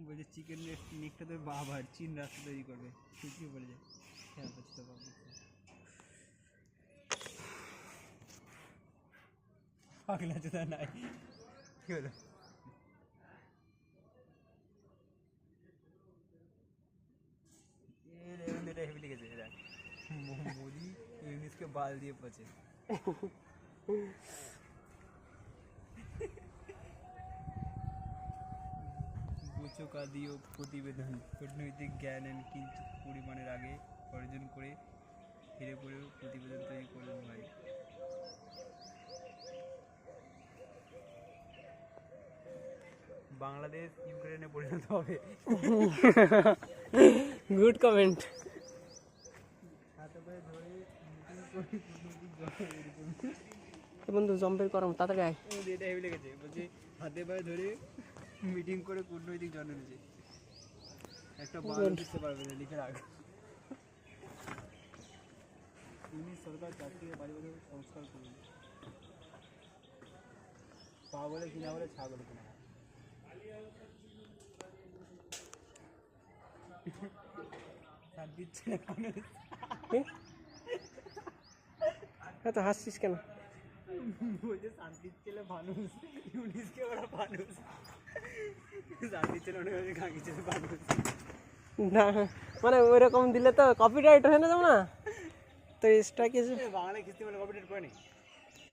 বলছে চিকেন নেকটা তো বাবার চীন রাস্তা তৈরি করবে ঠিকই বলে যায়। হ্যাঁ বলছি তো বাবু পাগলা চোদা নাই কি হলো এটা হেভি লেগেছে এরা মোদি ইউনিসকে বাল দিয়ে পচে গোচকাদীয় প্রতিবেদন কূটনৈতিক জ্ঞান কিঞ্চিত পরিমাণের আগে অর্জন করে ফিরে পড়ে প্রতিবেদন তৈরি করলেন ভাই। বাংলাদেশ ইউক্রেনে পরিণত হবে। Good comment. হাতে পায়ে ধরে বন্ধু জম্পের করম তাড়াতাড়ি আয়। এটা হেভি লেগেছে বলছি হাতে পায়ে ধরে মিটিং করে কূটনৈতিক জন্ম নিয়েছে একটা বারো দিতে পারবে না লিখে রাখ। ইউনিট সরকার চাকরিকে পারিবারিক সংস্কার করুন পাগলে কিনা বলে ছাগল কিনা দিচ্ছে এত হাসছিস কেন? বলছে শান্তির ছেলে মানুষ ইউনিসকে ওরা মানুষ শান্তির ছেলে অনেক গাঁকি ছেলে মানুষ না মানে ওইরকম দিলে তো কপিরাইট হয়ে না যাবো না তো স্ট্রাইক এসে বাংলায় খিস্তি বলে কপিরাইট করে নি।